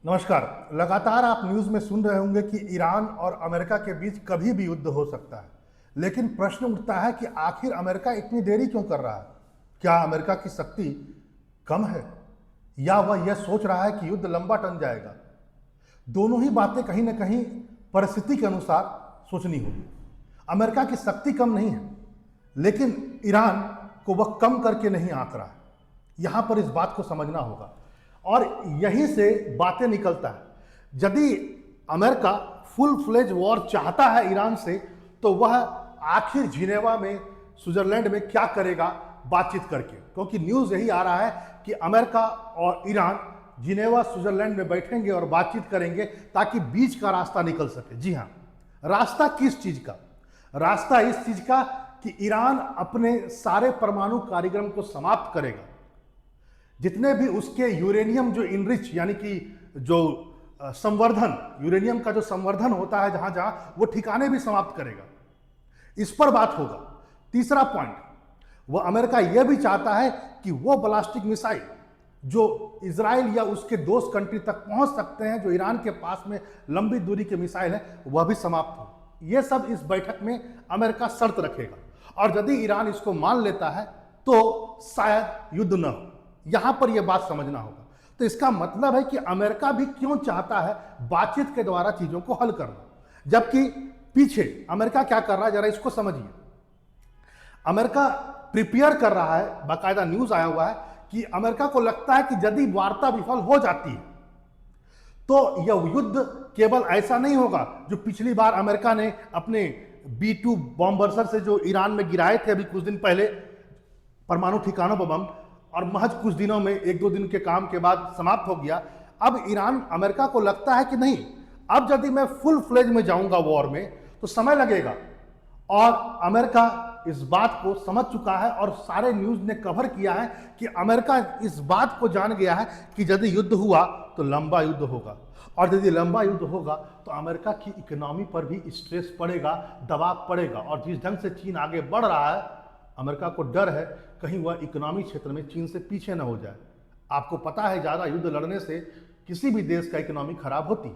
नमस्कार। लगातार आप न्यूज़ में सुन रहे होंगे कि ईरान और अमेरिका के बीच कभी भी युद्ध हो सकता है। लेकिन प्रश्न उठता है कि आखिर अमेरिका इतनी देरी क्यों कर रहा है? क्या अमेरिका की शक्ति कम है या वह यह सोच रहा है कि युद्ध लंबा टन जाएगा? दोनों ही बातें कहीं ना कहीं परिस्थिति के अनुसार सोचनी होगी। अमेरिका की शक्ति कम नहीं है, लेकिन ईरान को वह कम करके नहीं आंक रहा है। यहां पर इस बात को समझना होगा और यहीं से बातें निकलता है। यदि अमेरिका फुल फ्लेज वॉर चाहता है ईरान से, तो वह आखिर जिनेवा में, स्विट्जरलैंड में क्या करेगा बातचीत करके? क्योंकि न्यूज़ यही आ रहा है कि अमेरिका और ईरान जिनेवा, स्विट्जरलैंड में बैठेंगे और बातचीत करेंगे ताकि बीच का रास्ता निकल सके। जी हाँ, रास्ता किस चीज का? रास्ता इस चीज का कि ईरान अपने सारे परमाणु कार्यक्रम को समाप्त करेगा। जितने भी उसके यूरेनियम जो इनरिच यानी कि जो संवर्धन, यूरेनियम का जो संवर्धन होता है जहां जहां, वो ठिकाने भी समाप्त करेगा। इस पर बात होगा। तीसरा पॉइंट, वो अमेरिका यह भी चाहता है कि वो बैलिस्टिक मिसाइल जो इजराइल या उसके दोस्त कंट्री तक पहुंच सकते हैं, जो ईरान के पास में लंबी दूरी के मिसाइल है, वह भी समाप्त हो। यह सब इस बैठक में अमेरिका शर्त रखेगा और यदि ईरान इसको मान लेता है तो शायद युद्ध न हो। यहां पर यह बात समझना होगा। तो इसका मतलब है कि अमेरिका भी क्यों चाहता है बातचीत के द्वारा चीजों को हल करना, जबकि पीछे अमेरिका क्या कर रहा है, जरा इसको समझिए। अमेरिका प्रिपेयर कर रहा है, बाकायदा न्यूज आया हुआ है कि अमेरिका को लगता है कि यदि वार्ता विफल हो जाती है तो यह युद्ध केवल ऐसा नहीं होगा जो पिछली बार अमेरिका ने अपने B-2 बॉम्बर्सर से जो ईरान में गिराए थे अभी कुछ दिन पहले, परमाणु ठिकानों पर बम, और महज कुछ दिनों में, एक दो दिन के काम के बाद समाप्त हो गया। अब ईरान, अमेरिका को लगता है कि नहीं, अब यदि मैं फुल फ्लेज में जाऊंगा वॉर में तो समय लगेगा। और अमेरिका इस बात को समझ चुका है और सारे न्यूज ने कवर किया है कि अमेरिका इस बात को जान गया है कि यदि युद्ध हुआ तो लंबा युद्ध होगा, और यदि लंबा युद्ध होगा तो अमेरिका की इकोनॉमी पर भी स्ट्रेस पड़ेगा, दबाव पड़ेगा। और जिस ढंग से चीन आगे बढ़ रहा है, अमेरिका को डर है कहीं वह इकोनॉमी क्षेत्र में चीन से पीछे न हो जाए। आपको पता है ज्यादा युद्ध लड़ने से किसी भी देश का इकोनॉमी खराब होती है।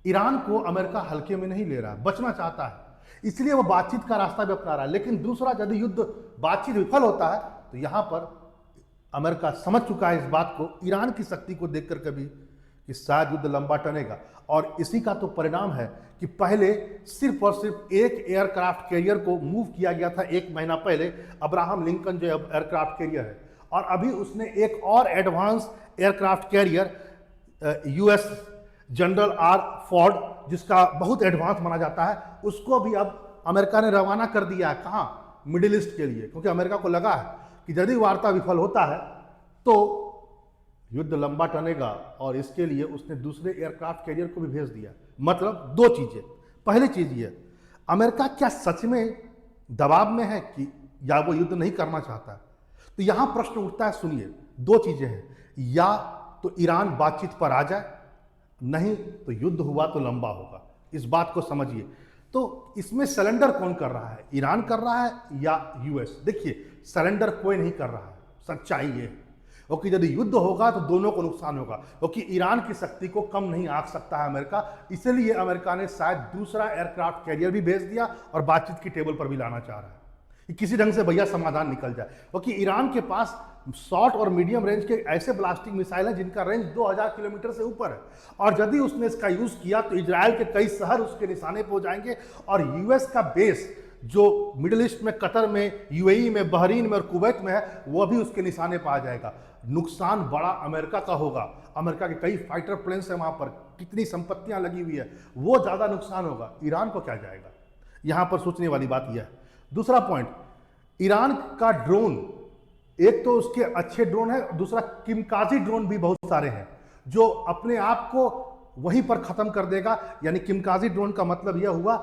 ईरान को अमेरिका हल्के में नहीं ले रहा, बचना चाहता है, इसलिए वो बातचीत का रास्ता भी अपना रहा है। लेकिन दूसरा, यदि युद्ध बातचीत विफल होता है तो यहां पर अमेरिका समझ चुका है इस बात को, ईरान की शक्ति को देखकर कभी, कि शायद युद्ध लंबा टनेगा। और इसी का तो परिणाम है कि पहले सिर्फ और सिर्फ एक एयरक्राफ्ट कैरियर को मूव किया गया था 1 महीना पहले, अब्राहम लिंकन जो एयरक्राफ्ट कैरियर है, और अभी उसने एक और advance aircraft carrier US general R Ford, जिसका बहुत एडवांस माना जाता है, उसको भी अब अमेरिका ने रवाना कर दिया है। कहाँ? मिडिल ईस्ट के लिए, क्योंकि अमेरिका को लगा है कि यदि वार्ता विफल होता है तो युद्ध लंबा टनेगा, और इसके लिए उसने दूसरे एयरक्राफ्ट कैरियर को भी भेज दिया। मतलब दो चीजें। पहली चीज ये, अमेरिका क्या सच में दबाव में है कि या वो युद्ध नहीं करना चाहता है? तो यहां प्रश्न उठता है। सुनिए, दो चीजें हैं, या तो ईरान बातचीत पर आ जाए, नहीं तो युद्ध हुआ तो लंबा होगा। इस बात को समझिए। तो इसमें सरेंडर कौन कर रहा है, ईरान कर रहा है या US? देखिए, सरेंडर कोई नहीं कर रहा है, सच्चाई ये है। क्योंकि यदि युद्ध होगा तो दोनों को नुकसान होगा, क्योंकि ईरान की शक्ति को कम नहीं आंक सकता है अमेरिका। इसलिए अमेरिका ने शायद दूसरा एयरक्राफ्ट कैरियर भी भेज दिया और बातचीत की टेबल पर भी लाना चाह रहा है कि किसी ढंग से भैया समाधान निकल जाए। क्योंकि ईरान के पास शॉर्ट और मीडियम रेंज के ऐसे ब्लास्टिक मिसाइल हैं जिनका रेंज 2000 किलोमीटर से ऊपर है, और यदि उसने इसका यूज किया तो इजराइल के कई शहर उसके निशाने पर हो जाएंगे, और US का बेस जो मिडिल ईस्ट में, कतर में, UAE में, बहरीन में और कुवैत में है, वह भी उसके निशाने पर आ जाएगा। नुकसान बड़ा अमेरिका का होगा। अमेरिका के कई फाइटर प्लेन्स हैं वहां पर, कितनी संपत्तियां लगी हुई है, वो ज्यादा नुकसान होगा। ईरान को क्या जाएगा? यहां पर सोचने वाली बात यह है। दूसरा पॉइंट, ईरान का ड्रोन, एक तो उसके अच्छे ड्रोन है, दूसरा किमकाजी ड्रोन भी बहुत सारे हैं जो अपने आप को वहीं पर खत्म कर देगा। यानी किमकाजी ड्रोन का मतलब यह हुआ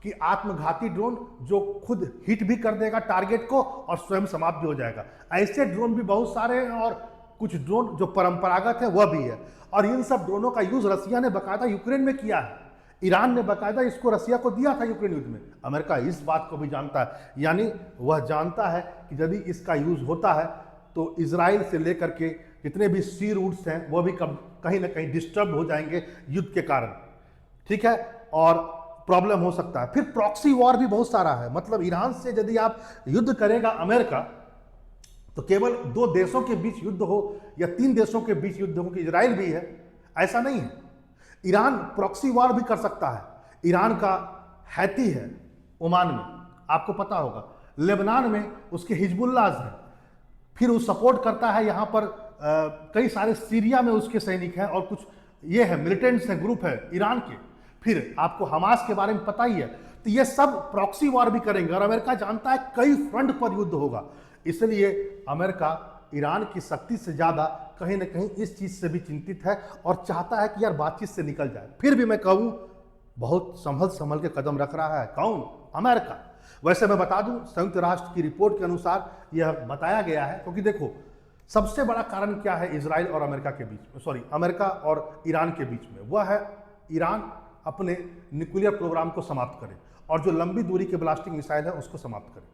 कि आत्मघाती ड्रोन जो खुद हिट भी कर देगा टारगेट को और स्वयं समाप्त भी हो जाएगा। ऐसे ड्रोन भी बहुत सारे हैं, और कुछ ड्रोन जो परंपरागत है वह भी है। और इन सब ड्रोनों का यूज रसिया ने बाकायदा यूक्रेन में किया है, ईरान ने बाकायदा इसको रसिया को दिया था यूक्रेन युद्ध में। अमेरिका इस बात को भी जानता है, यानी वह जानता है कि यदि इसका यूज होता है तो इजराइल से लेकर के जितने भी सी रूट्स हैं वो भी कहीं ना कहीं डिस्टर्ब हो जाएंगे युद्ध के कारण, ठीक है, और प्रॉब्लम हो सकता है। फिर प्रॉक्सी वॉर भी बहुत सारा है, मतलब ईरान से यदि आप युद्ध करेगा अमेरिका तो केवल 2 देशों के बीच युद्ध हो या 3 देशों के बीच युद्ध हो, कि इजराइल भी है, ऐसा नहीं है। ईरान प्रॉक्सी वॉर भी कर सकता है। ईरान का हैती है ओमान में, आपको पता होगा, लेबनान में उसके हिजबुल्लाह हैं, फिर वो सपोर्ट करता है यहाँ पर कई सारे सीरिया में उसके सैनिक हैं, और कुछ ये है मिलिटेंट्स हैं, ग्रुप है ईरान के, फिर आपको हमास के बारे में पता ही है। तो ये सब प्रॉक्सी वॉर भी करेंगे, और अमेरिका जानता है कई फ्रंट पर युद्ध होगा, इसलिए अमेरिका ईरान की शक्ति से ज्यादा कहीं ना कहीं इस चीज से भी चिंतित है और चाहता है कि यार बातचीत से निकल जाए। फिर भी मैं कहूं बहुत संभल संभल के कदम रख रहा है, कौन? अमेरिका। वैसे मैं बता दूं, संयुक्त राष्ट्र की रिपोर्ट के अनुसार यह बताया गया है, क्योंकि देखो सबसे बड़ा कारण क्या है इजराइल और अमेरिका के बीच में, सॉरी अमेरिका और ईरान के बीच में, वह है ईरान अपने न्यूक्लियर प्रोग्राम को समाप्त करे और जो लंबी दूरी के ब्लास्टिंग मिसाइल है उसको समाप्त करे,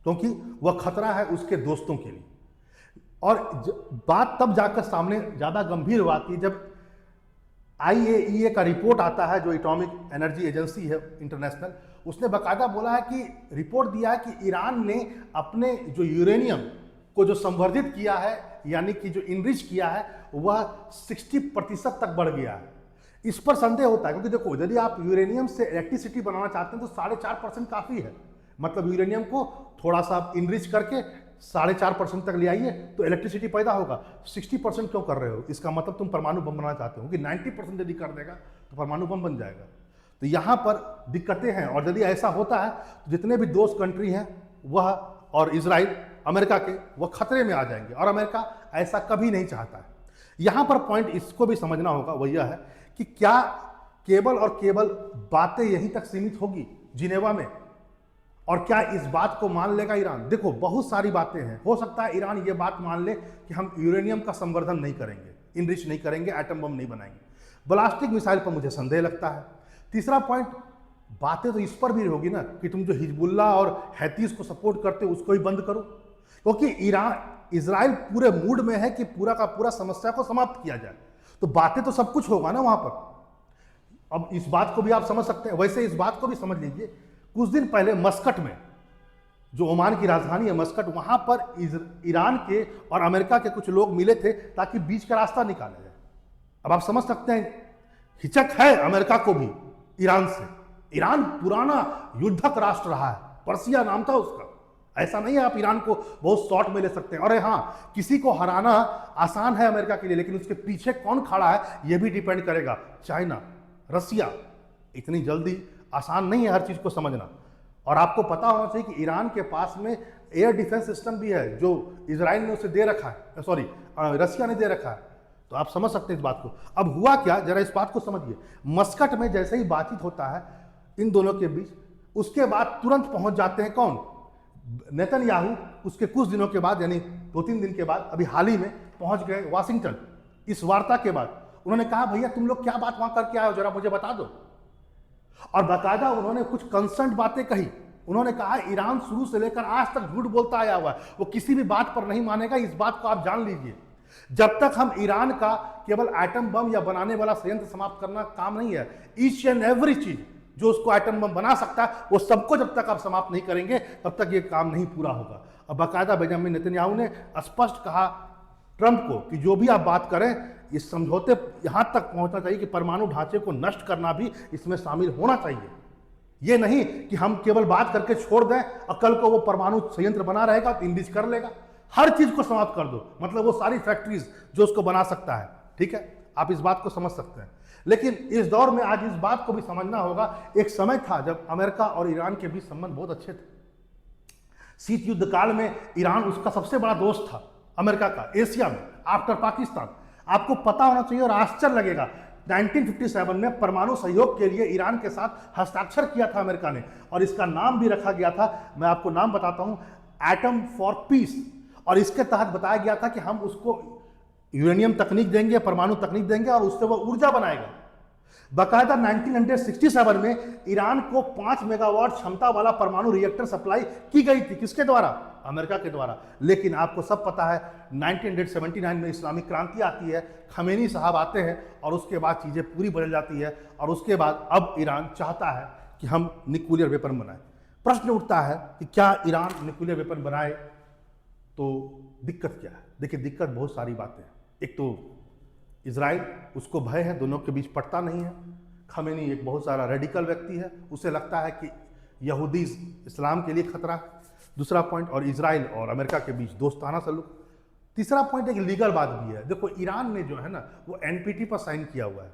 क्योंकि वह खतरा है उसके दोस्तों के लिए। और बात तब जाकर सामने ज्यादा गंभीर हुआ थी जब IAEA का रिपोर्ट आता है, जो एटॉमिक एनर्जी एजेंसी है इंटरनेशनल, उसने बाकायदा बोला है कि रिपोर्ट दिया है कि ईरान ने अपने जो यूरेनियम को जो संवर्धित किया है, यानी कि जो इनरिच किया है, वह 60% तक बढ़ गया है। इस पर संदेह होता है, क्योंकि देखो यदि आप यूरेनियम से इलेक्ट्रिसिटी बनाना चाहते हैं तो 4.5% काफी है, मतलब यूरेनियम को थोड़ा सा इनरिच करके 4.5% तक ले आइए तो इलेक्ट्रिसिटी पैदा होगा। 60% क्यों कर रहे हो? इसका मतलब तुम परमाणु बम बनाना चाहते हो, कि 90% यदि कर देगा तो परमाणु बम बन जाएगा। तो यहाँ पर दिक्कतें हैं, और यदि ऐसा होता है तो जितने भी दोस्त कंट्री हैं वह और इजराइल अमेरिका के, वह खतरे में आ जाएंगे, और अमेरिका ऐसा कभी नहीं चाहता है। यहाँ पर पॉइंट इसको भी समझना होगा, वह यह है कि क्या केवल और केवल बातें यहीं तक सीमित होगी जिनेवा में, और क्या इस बात को मान लेगा ईरान? देखो बहुत सारी बातें हैं, हो सकता है ईरान ये बात मान ले कि हम यूरेनियम का संवर्धन नहीं करेंगे, इनरिच नहीं करेंगे, एटम बम नहीं बनाएंगे। ब्लास्टिक मिसाइल पर मुझे संदेह लगता है। तीसरा पॉइंट, बातें तो इस पर भी होगी ना कि तुम जो हिजबुल्लाह और हैतीस को सपोर्ट करते हो उसको ही बंद करो, क्योंकि इजराइल पूरे मूड में है कि पूरा का पूरा समस्या को समाप्त किया जाए। तो बातें तो सब कुछ होगा ना वहां पर। अब इस बात को भी आप समझ सकते हैं। वैसे इस बात को भी समझ लीजिए, कुछ दिन पहले मस्कट में, जो ओमान की राजधानी है मस्कट, वहां पर ईरान के और अमेरिका के कुछ लोग मिले थे ताकि बीच का रास्ता निकाला जाए। अब आप समझ सकते हैं हिचक है अमेरिका को भी ईरान से। ईरान पुराना युद्धक राष्ट्र रहा है, पर्सिया नाम था उसका। ऐसा नहीं है आप ईरान को बहुत शॉर्ट में ले सकते हैं। और हाँ, किसी को हराना आसान है अमेरिका के लिए, लेकिन उसके पीछे कौन खड़ा है यह भी डिपेंड करेगा। चाइना, रसिया, इतनी जल्दी आसान नहीं है हर चीज को समझना। और आपको पता होना चाहिए कि ईरान के पास में एयर डिफेंस सिस्टम भी है जो इजराइल ने उसे दे रखा है, सॉरी रसिया ने दे रखा है। तो आप समझ सकते हैं इस बात को। अब हुआ क्या, जरा इस बात को समझिए। मस्कट में जैसे ही बातचीत होता है इन दोनों के बीच, उसके बाद तुरंत पहुंच जाते हैं कौन? नेतन्याहू। उसके कुछ दिनों के बाद, यानी 2-3 दिन के बाद, अभी हाल ही में पहुंच गए वाशिंगटन। इस वार्ता के बाद उन्होंने कहा, भैया तुम लोग क्या बात वहां करके आए हो, जरा मुझे बता दो। और बाकायदा उन्होंने कुछ कंसर्न बातें कही। उन्होंने कहा ईरान शुरू से लेकर आज तक झूठ बोलता आया हुआ है, वो किसी भी बात पर नहीं मानेगा, इस बात को आप जान लीजिए। जब तक हम ईरान का केवल एटम बम या बनाने वाला संयंत्र समाप्त करना काम नहीं है, ईच एंड एवरी चीज जो उसको एटम बम बना सकता है वो सबको जब तक आप समाप्त नहीं करेंगे तब तक ये काम नहीं पूरा होगा। अब बाकायदा बेंजामिन नेतन्याहू ने स्पष्ट कहा ट्रंप को कि जो भी आप बात करें, इस समझौते यहां तक पहुंचना चाहिए कि परमाणु ढांचे को नष्ट करना भी इसमें शामिल होना चाहिए। ये नहीं कि हम केवल बात करके छोड़ दें और कल को वो परमाणु संयंत्र बना रहेगा तो इंडिज कर लेगा। हर चीज को समाप्त कर दो, मतलब वो सारी फैक्ट्रीज जो उसको बना सकता है। ठीक है, आप इस बात को समझ सकते हैं। लेकिन इस दौर में आज इस बात को भी समझना होगा, एक समय था जब अमेरिका और ईरान के बीच संबंध बहुत अच्छे थे। शीत युद्ध काल में ईरान उसका सबसे बड़ा दोस्त था अमेरिका का, एशिया में, आफ्टर पाकिस्तान। आपको पता होना चाहिए और आश्चर्य लगेगा, 1957 में परमाणु सहयोग के लिए ईरान के साथ हस्ताक्षर किया था अमेरिका ने, और इसका नाम भी रखा गया था, मैं आपको नाम बताता हूं, एटम फॉर पीस। और इसके तहत बताया गया था कि हम उसको यूरेनियम तकनीक देंगे, परमाणु तकनीक देंगे और उससे वो ऊर्जा बनाएगा। बाकायदा 1967 में ईरान को 5 मेगावाट क्षमता वाला परमाणु रिएक्टर सप्लाई की गई थी। किसके द्वारा? अमेरिका के द्वारा। लेकिन आपको सब पता है 1979 में इस्लामिक क्रांति आती है, खमेनी साहब आते हैं और उसके बाद चीज़ें पूरी बदल जाती है और उसके बाद अब ईरान चाहता है कि हम न्यूक्लियर वेपन बनाएं। प्रश्न उठता है कि क्या ईरान न्यूक्लियर वेपन बनाए तो दिक्कत क्या है? देखिए, दिक्कत बहुत सारी बातें हैं। एक तो इजराइल, उसको भय है, दोनों के बीच पटता नहीं है। खमेनी एक बहुत सारा रेडिकल व्यक्ति है, उसे लगता है कि यहूदी इस्लाम के लिए खतरा है। दूसरा पॉइंट, और इजराइल और अमेरिका के बीच दोस्ताना सलूक। तीसरा पॉइंट एक लीगल बात भी है। देखो, ईरान ने जो है ना वो एनपीटी पर साइन किया हुआ है।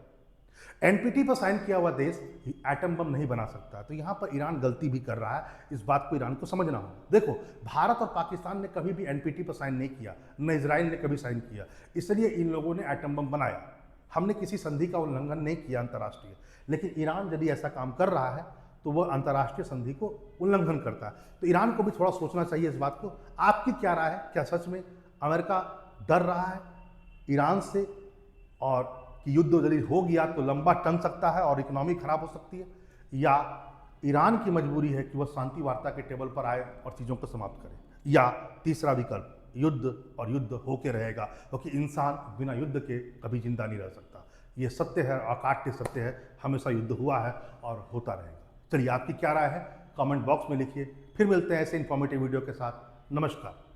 एनपीटी पर साइन किया हुआ देश एटम बम नहीं बना सकता। तो यहाँ पर ईरान गलती भी कर रहा है, इस बात को ईरान को समझना होगा। देखो, भारत और पाकिस्तान ने कभी भी एनपीटी पर साइन नहीं किया, न इजराइल ने कभी साइन किया, इसलिए इन लोगों ने एटम बम बनाया। हमने किसी संधि का उल्लंघन नहीं किया अंतर्राष्ट्रीय, लेकिन ईरान यदि ऐसा काम कर रहा है तो वह अंतर्राष्ट्रीय संधि को उल्लंघन करता है। तो ईरान को भी थोड़ा सोचना चाहिए इस बात को। आपकी क्या राय है? क्या सच में अमेरिका डर रहा है ईरान से, और कि युद्ध यदि हो गया तो लंबा टन सकता है और इकोनॉमी खराब हो सकती है, या ईरान की मजबूरी है कि वह शांति वार्ता के टेबल पर आए और चीज़ों को समाप्त करे, या तीसरा विकल्प युद्ध, और युद्ध होके रहेगा, क्योंकि इंसान बिना युद्ध के कभी जिंदा नहीं रह सकता। ये सत्य है, अकाट्य सत्य है, हमेशा युद्ध हुआ है और होता रहेगा। चलिए, आपकी क्या राय है कमेंट बॉक्स में लिखिए। फिर मिलते हैं ऐसे इन्फॉर्मेटिव वीडियो के साथ। नमस्कार।